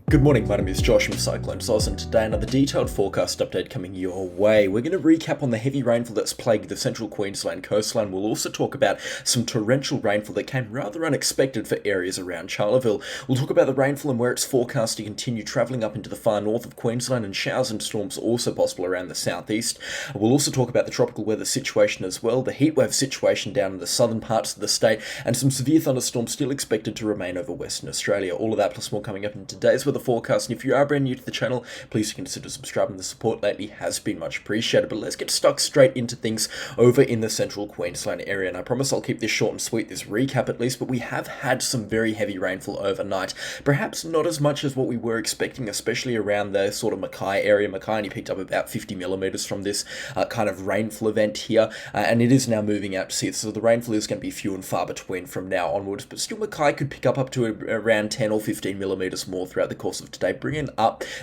Good morning, my name is Josh from CyclonesOZ, and today another detailed forecast update coming your way. We're going to recap on the heavy rainfall that's plagued the central Queensland coastline. We'll also talk about some torrential rainfall that came rather unexpected for areas around Charleville. We'll talk about the rainfall and where it's forecast to continue travelling up into the far north of Queensland, and showers and storms also possible around the southeast. We'll also talk about the tropical weather situation as well, the heatwave situation down in the southern parts of the state, and some severe thunderstorms still expected to remain over Western Australia. All of that plus more coming up in today's weather forecast, and if you are brand new to the channel, please consider subscribing. The support lately has been much appreciated. But let's get stuck straight into things over in the central Queensland area, and I promise I'll keep this short and sweet, this recap at least, but we have had some very heavy rainfall overnight. Perhaps not as much as what we were expecting, especially around the sort of Mackay area. Mackay only picked up about 50 millimeters from this kind of rainfall event here, and it is now moving out to sea, so the rainfall is going to be few and far between from now onwards, but still Mackay could pick up to around 10 or 15 millimeters more throughout the course of today, bringing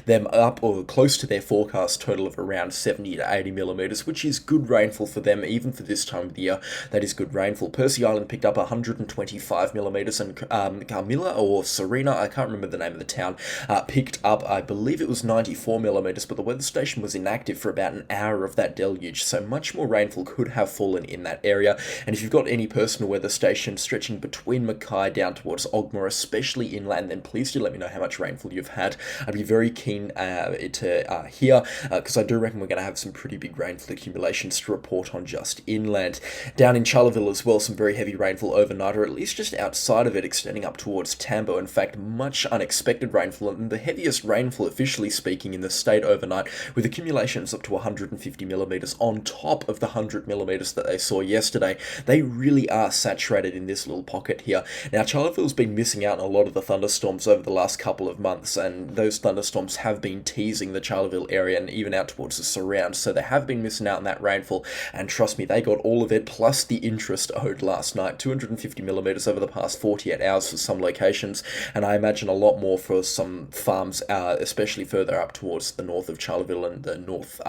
them up or close to their forecast total of around 70 to 80 millimeters, which is good rainfall for them, even for this time of the year. That is good rainfall. Percy Island picked up 125 millimeters, and Carmilla or Serena, I can't remember the name of the town, picked up, I believe it was 94 millimeters, but the weather station was inactive for about an hour of that deluge, so much more rainfall could have fallen in that area. And if you've got any personal weather stations stretching between Mackay down towards Ogmore, especially inland, then please do let me know how much rainfall you've had. I'd be very keen to hear, because I do reckon we're going to have some pretty big rainfall accumulations to report on just inland. Down in Charleville as well, some very heavy rainfall overnight, or at least just outside of it, extending up towards Tambo. In fact, much unexpected rainfall, and the heaviest rainfall, officially speaking, in the state overnight, with accumulations up to 150 millimeters on top of the 100 millimeters that they saw yesterday. They really are saturated in this little pocket here. Now, Charleville's been missing out on a lot of the thunderstorms over the last couple of months, and those thunderstorms have been teasing the Charleville area and even out towards the surround, so they have been missing out on that rainfall, and trust me, they got all of it, plus the interest owed last night. 250 millimeters over the past 48 hours for some locations, and I imagine a lot more for some farms, especially further up towards the north of Charleville and the north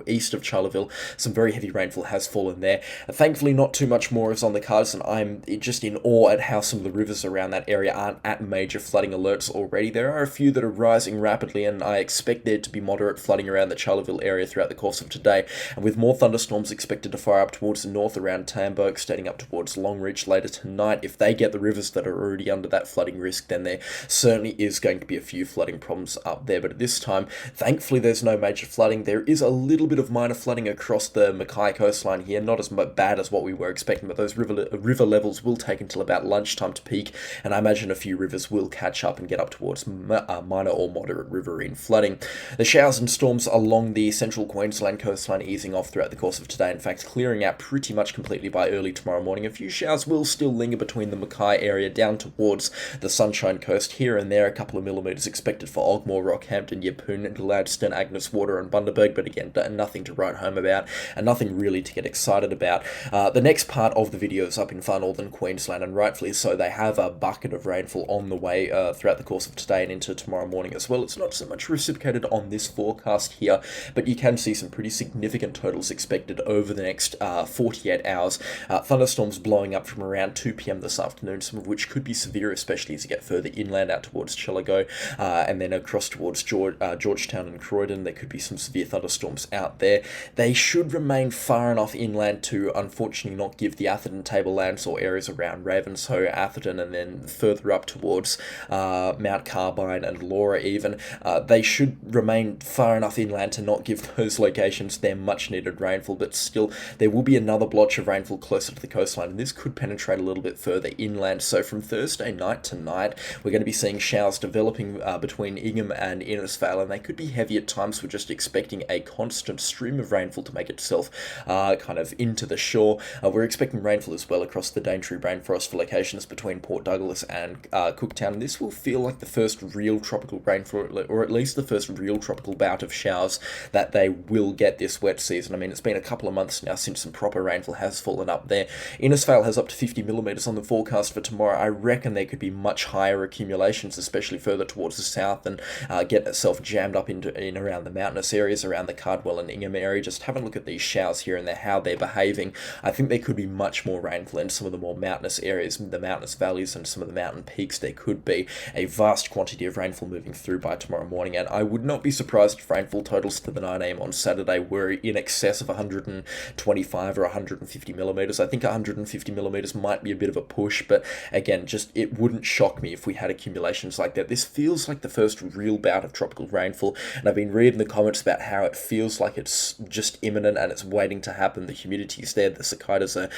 east of Charleville. Some very heavy rainfall has fallen there. Thankfully, not too much more is on the cards, and I'm just in awe at how some of the rivers around that area aren't at major flooding alerts already. There are a few that are rising rapidly, and I expect there to be moderate flooding around the Charleville area throughout the course of today, and with more thunderstorms expected to fire up towards the north around Tambo, extending up towards Longreach later tonight. If they get the rivers that are already under that flooding risk, then there certainly is going to be a few flooding problems up there, but at this time, thankfully, there's no major flooding. There is a little bit of minor flooding across the Mackay coastline here, not as bad as what we were expecting, but those river levels will take until about lunchtime to peak, and I imagine a few rivers will catch up and get up towards minor or moderate riverine flooding. The showers and storms along the central Queensland coastline easing off throughout the course of today, in fact clearing out pretty much completely by early tomorrow morning. A few showers will still linger between the Mackay area down towards the Sunshine Coast here and there, a couple of millimeters expected for Ogmore, Rockhampton, Yeppoon, Gladstone, Agnes Water and Bundaberg, but again, nothing to write home about and nothing really to get excited about. The next part of the video is up in far northern Queensland, and rightfully so. They have a bucket of rainfall on the way throughout the course of today and into tomorrow morning as well. It's not so much reciprocated on this forecast here, but you can see some pretty significant totals expected over the next 48 hours. Thunderstorms blowing up from around 2 p.m. this afternoon, some of which could be severe, especially as you get further inland out towards Chillago, and then across towards Georgetown and Croydon. There could be some severe thunderstorms out there. They should remain far enough inland to unfortunately not give the Atherton tablelands or areas around Ravenshoe, Atherton, and then further up towards Mount Carbine and Laura even. They should remain far enough inland to not give those locations their much needed rainfall, but still there will be another blotch of rainfall closer to the coastline, and this could penetrate a little bit further inland. So from Thursday night tonight, we're going to be seeing showers developing between Ingham and Innisfail, and they could be heavy at times. We're just expecting a constant stream of rainfall to make itself kind of into the shore. We're expecting rainfall as well across the Daintree rainforest for locations between Port Douglas and Cooktown, and this will feel like the first real tropical rainfall, or at least the first real tropical bout of showers that they will get this wet season. I mean, it's been a couple of months now since some proper rainfall has fallen up there. Innisfail has up to 50 millimeters on the forecast for tomorrow. I reckon there could be much higher accumulations, especially further towards the south, and get itself jammed up in around the mountainous areas around the Cardwell and Ingham area. Just have a look at these showers here and there, how they're behaving. I think there could be much more rainfall in some of the more mountainous areas, the mountainous valleys and some of the mountain peaks. There could be a vast quantity plenty of rainfall moving through by tomorrow morning, and I would not be surprised if rainfall totals to the 9 a.m. on Saturday were in excess of 125 or 150 millimetres. I think 150 millimetres might be a bit of a push, but again, just it wouldn't shock me if we had accumulations like that. This feels like the first real bout of tropical rainfall, and I've been reading the comments about how it feels like it's just imminent and it's waiting to happen. The humidity's there, the cicadas are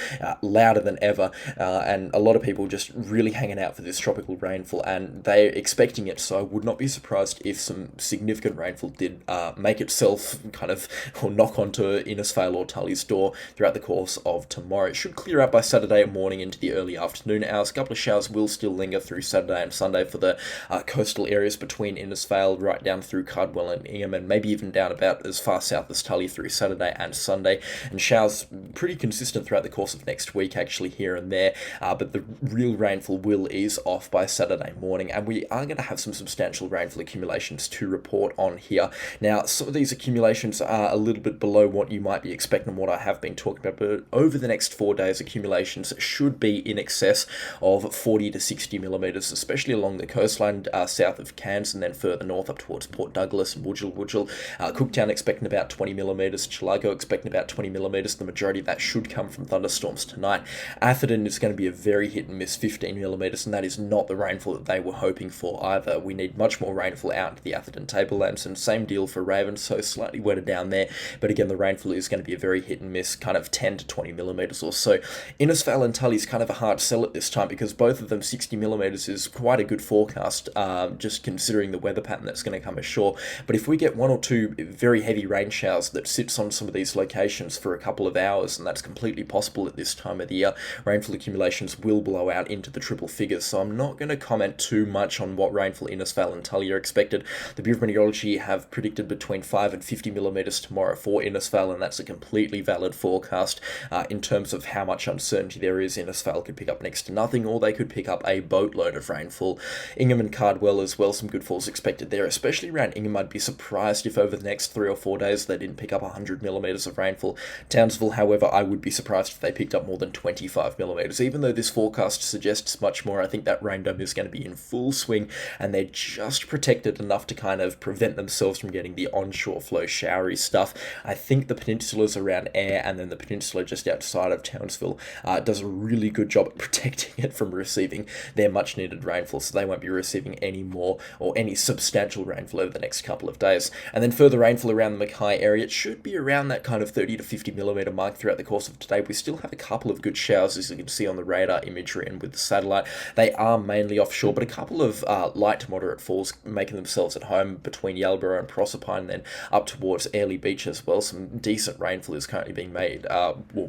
louder than ever, and a lot of people just really hanging out for this tropical rainfall, and they're expecting it, so I would not be surprised if some significant rainfall did make itself kind of, or knock onto Innisfail or Tully's door throughout the course of tomorrow. It should clear up by Saturday morning into the early afternoon hours. A couple of showers will still linger through Saturday and Sunday for the coastal areas between Innisfail right down through Cardwell and Ingham, and maybe even down about as far south as Tully through Saturday and Sunday, and showers pretty consistent throughout the course of next week, actually here and there, but the real rainfall will ease off by Saturday morning, and we are going to have some substantial rainfall accumulations to report on here. Now, some of these accumulations are a little bit below what you might be expecting and what I have been talking about, but over the next 4 days, accumulations should be in excess of 40 to 60 millimetres, especially along the coastline south of Cairns and then further north up towards Port Douglas and Wudgil. Cooktown expecting about 20 millimetres, Chilago expecting about 20 millimetres. The majority of that should come from thunderstorms tonight. Atherton is going to be a very hit and miss 15 millimetres, and that is not the rainfall that they were hoping for either. We need much more rainfall out into the Atherton tablelands, and same deal for Raven, so slightly wetter down there, but again the rainfall is going to be a very hit and miss, kind of 10 to 20 millimetres or so. Innisfail and Tully is kind of a hard sell at this time because both of them 60 millimetres is quite a good forecast, just considering the weather pattern that's going to come ashore. But if we get one or two very heavy rain showers that sits on some of these locations for a couple of hours, and that's completely possible at this time of the year, rainfall accumulations will blow out into the triple figures. So I'm not going to comment too much on what rainfall Innisfail and Tully are expected. The Bureau of Meteorology have predicted between 5 and 50 millimetres tomorrow for Innisfail, and that's a completely valid forecast in terms of how much uncertainty there is. Innisfail could pick up next to nothing, or they could pick up a boatload of rainfall. Ingham and Cardwell as well, some good falls expected there, especially around Ingham. I'd be surprised if over the next 3 or 4 days they didn't pick up 100 millimetres of rainfall. Townsville, however, I would be surprised if they picked up more than 25 millimetres. Even though this forecast suggests much more, I think that rain dome is going to be in full swing, and they're just protected enough to kind of prevent themselves from getting the onshore flow showery stuff. I think the peninsulas around Ayr and then the peninsula just outside of Townsville does a really good job at protecting it from receiving their much needed rainfall, so they won't be receiving any more or any substantial rainfall over the next couple of days. And then further rainfall around the Mackay area, it should be around that kind of 30 to 50 millimetre mark throughout the course of today. We still have a couple of good showers, as you can see on the radar imagery and with the satellite. They are mainly offshore, but a couple of light to moderate falls making themselves at home between Yellowborough and Proserpine, and then up towards Airlie Beach as well. Some decent rainfall is currently being made,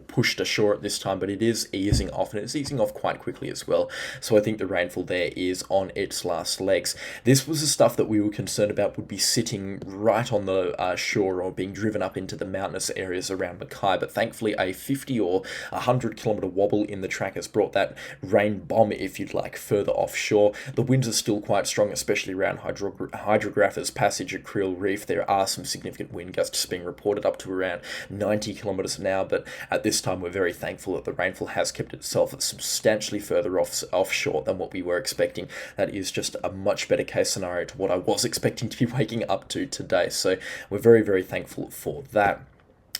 pushed ashore at this time, but it is easing off, and it's easing off quite quickly as well. So I think the rainfall there is on its last legs. This was the stuff that we were concerned about would be sitting right on the shore or being driven up into the mountainous areas around Mackay, but thankfully a 50 or 100 kilometre wobble in the track has brought that rain bomb, if you'd like, further offshore. The winds are still quite strong, especially around Hydrographer's Passage at Creel Reef. There are some significant wind gusts being reported up to around 90 kilometres an hour, but at this time we're very thankful that the rainfall has kept itself substantially further offshore than what we were expecting. That is just a much better case scenario to what I was expecting to be waking up to today, so we're very, very thankful for that.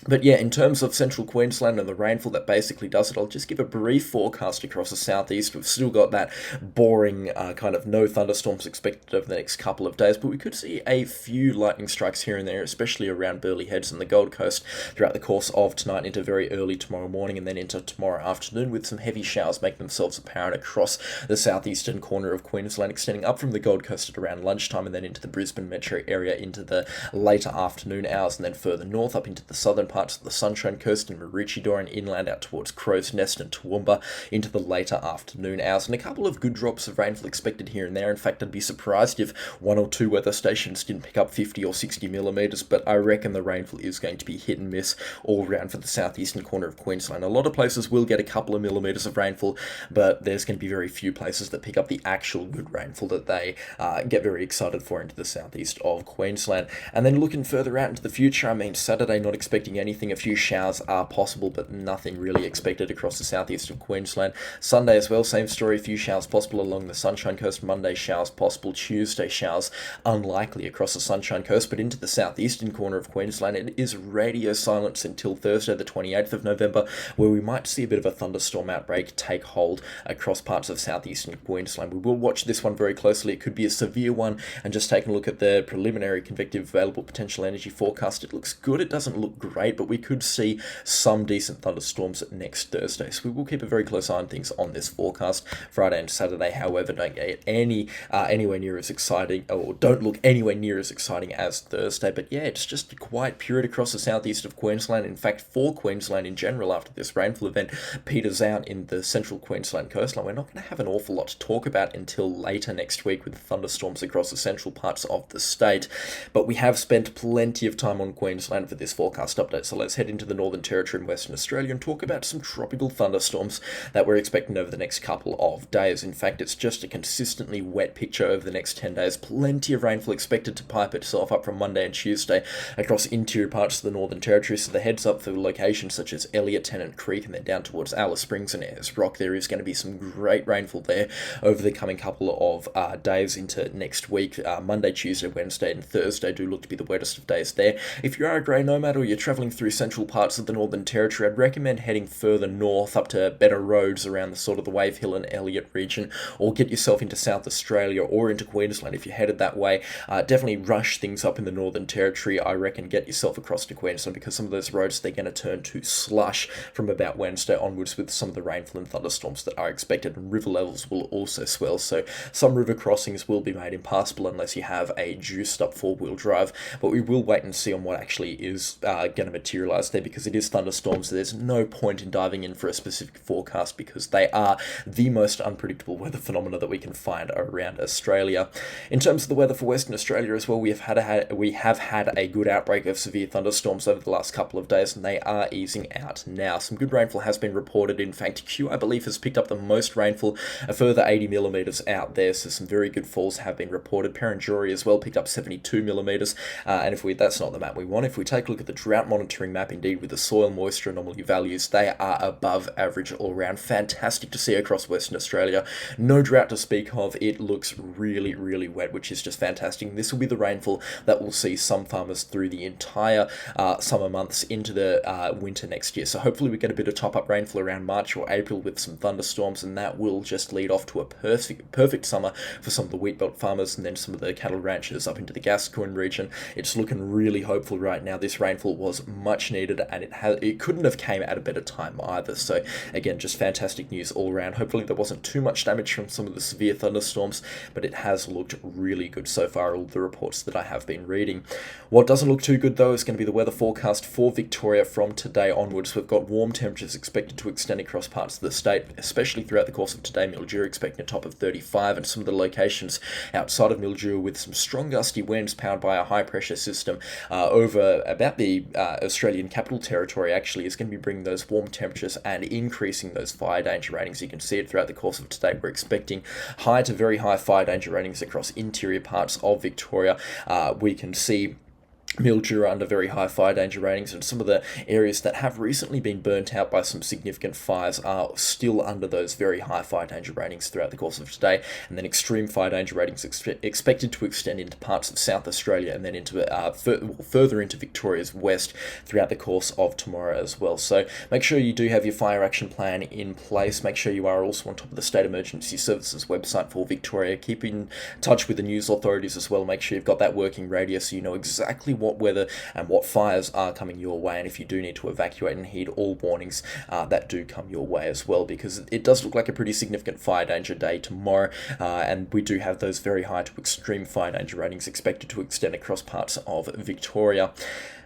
But yeah, in terms of central Queensland and the rainfall that basically does it, I'll just give a brief forecast across the southeast. We've still got that boring kind of no thunderstorms expected over the next couple of days, but we could see a few lightning strikes here and there, especially around Burleigh Heads and the Gold Coast throughout the course of tonight into very early tomorrow morning and then into tomorrow afternoon, with some heavy showers making themselves apparent across the southeastern corner of Queensland, extending up from the Gold Coast at around lunchtime and then into the Brisbane metro area into the later afternoon hours, and then further north up into the southern parts of the Sunshine Coast and Maroochydore and inland out towards Crow's Nest and Toowoomba into the later afternoon hours, and a couple of good drops of rainfall expected here and there. In fact, I'd be surprised if 1 or 2 weather stations didn't pick up 50 or 60 millimetres, but I reckon the rainfall is going to be hit and miss all around for the southeastern corner of Queensland. A lot of places will get a couple of millimetres of rainfall, but there's going to be very few places that pick up the actual good rainfall that they get very excited for into the southeast of Queensland. And then looking further out into the future, I mean, Saturday not expecting anything. A few showers are possible, but nothing really expected across the southeast of Queensland. Sunday as well, same story, a few showers possible along the Sunshine Coast. Monday, showers possible. Tuesday, showers unlikely across the Sunshine Coast, but into the southeastern corner of Queensland, it is radio silence until Thursday, the 28th of November, where we might see a bit of a thunderstorm outbreak take hold across parts of southeastern Queensland. We will watch this one very closely. It could be a severe one, and just taking a look at the preliminary convective available potential energy forecast, it looks good. It doesn't look great, but we could see some decent thunderstorms next Thursday. So we will keep a very close eye on things on this forecast. Friday and Saturday, however, don't get anywhere near as exciting, or don't look anywhere near as exciting as Thursday. But yeah, it's just a quiet period across the southeast of Queensland. In fact, for Queensland in general, after this rainfall event peters out in the central Queensland coastline, we're not going to have an awful lot to talk about until later next week with thunderstorms across the central parts of the state. But we have spent plenty of time on Queensland for this forecast update, so let's head into the Northern Territory and Western Australia and talk about some tropical thunderstorms that we're expecting over the next couple of days. In fact, it's just a consistently wet picture over the next 10 days. Plenty of rainfall expected to pipe itself up from Monday and Tuesday across interior parts of the Northern Territory, so the heads up for locations such as Elliot, Tennant Creek, and then down towards Alice Springs and Ayers Rock. There is going to be some great rainfall there over the coming couple of days into next week. Monday, Tuesday, Wednesday, and Thursday do look to be the wettest of days there. If you are a grey nomad or you're travelling through central parts of the Northern Territory, I'd recommend heading further north up to better roads around the sort of the Wave Hill and Elliot region, or get yourself into South Australia or into Queensland if you're headed that way. Definitely rush things up in the Northern Territory. I reckon get yourself across to Queensland, because some of those roads, they're going to turn to slush from about Wednesday onwards with some of the rainfall and thunderstorms that are expected, and river levels will also swell, so some river crossings will be made impassable unless you have a juiced up four-wheel drive. But we will wait and see on what actually is going to materialise there, because it is thunderstorms, so there's no point in diving in for a specific forecast, because they are the most unpredictable weather phenomena that we can find around Australia. In terms of the weather for Western Australia as well, we have had a good outbreak of severe thunderstorms over the last couple of days, and they are easing out now. Some good rainfall has been reported. In fact, Q, I believe, has picked up the most rainfall, a further 80 millimetres out there, so some very good falls have been reported. Perenjori as well picked up 72 millimetres, and that's not the map we want. If we take a look at the drought monitoring map, indeed, with the soil moisture anomaly values, they are above average all round. Fantastic to see across Western Australia. No drought to speak of. It looks really, really wet, which is just fantastic. This will be the rainfall that will see some farmers through the entire summer months into the winter next year. So hopefully we get a bit of top-up rainfall around March or April with some thunderstorms, and that will just lead off to a perfect summer for some of the wheat belt farmers and then some of the cattle ranchers up into the Gascoyne region. It's looking really hopeful right now. This rainfall was much needed, and it couldn't have came at a better time either. So again, just fantastic news all around. Hopefully there wasn't too much damage from some of the severe thunderstorms, but it has looked really good so far, all the reports that I have been reading. What doesn't look too good though is going to be the weather forecast for Victoria from today onwards. We've got warm temperatures expected to extend across parts of the state, especially throughout the course of today. Mildura expecting a top of 35, and some of the locations outside of Mildura with some strong gusty winds powered by a high pressure system over about the Australian Capital Territory actually is going to be bringing those warm temperatures and increasing those fire danger ratings. You can see it throughout the course of today. We're expecting high to very high fire danger ratings across interior parts of Victoria. We can see Mildura under very high fire danger ratings, and some of the areas that have recently been burnt out by some significant fires are still under those very high fire danger ratings throughout the course of today. And then extreme fire danger ratings expected to extend into parts of South Australia and then into further into Victoria's west throughout the course of tomorrow as well. So make sure you do have your fire action plan in place. Make sure you are also on top of the State Emergency Services website for Victoria. Keep in touch with the news authorities as well. Make sure you've got that working radio so you know exactly what weather and what fires are coming your way, and if you do need to evacuate, and heed all warnings that do come your way as well, because it does look like a pretty significant fire danger day tomorrow, and we do have those very high to extreme fire danger ratings expected to extend across parts of Victoria.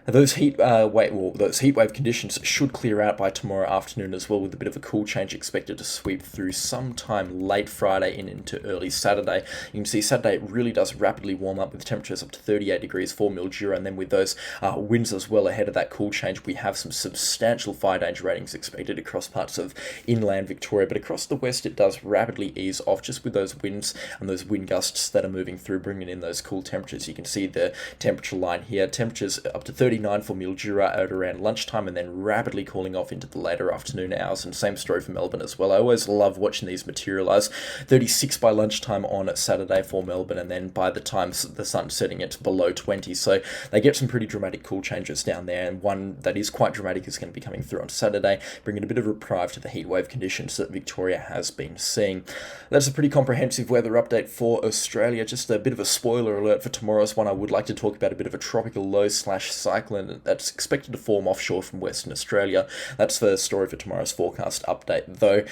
Those heat wave conditions should clear out by tomorrow afternoon as well, with a bit of a cool change expected to sweep through sometime late Friday and into early Saturday. You can see Saturday it really does rapidly warm up with temperatures up to 38 degrees for Mildura, and then with those winds as well ahead of that cool change, we have some substantial fire danger ratings expected across parts of inland Victoria, but across the west it does rapidly ease off just with those winds and those wind gusts that are moving through, bringing in those cool temperatures. You can see the temperature line here, temperatures up to 38 39 for Mildura at around lunchtime and then rapidly cooling off into the later afternoon hours, and same story for Melbourne as well. I always love watching these materialise. 36 by lunchtime on Saturday for Melbourne, and then by the time the sun's setting, it's below 20, so they get some pretty dramatic cool changes down there, and one that is quite dramatic is going to be coming through on Saturday, bringing a bit of reprieve to the heatwave conditions that Victoria has been seeing. That's a pretty comprehensive weather update for Australia. Just a bit of a spoiler alert for tomorrow's one. I would like to talk about a bit of a tropical low/cyclone that's expected to form offshore from Western Australia. That's the story for tomorrow's forecast update, though.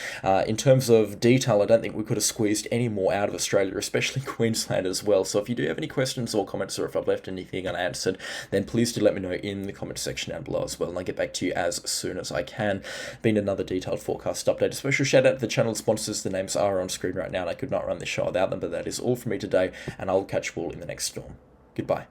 In terms of detail, I don't think we could have squeezed any more out of Australia, especially Queensland as well. So if you do have any questions or comments, or if I've left anything unanswered, then please do let me know in the comment section down below as well, and I'll get back to you as soon as I can. Been another detailed forecast update. A special shout out to the channel sponsors. The names are on screen right now, and I could not run this show without them, but that is all from me today, and I'll catch you all in the next storm. Goodbye.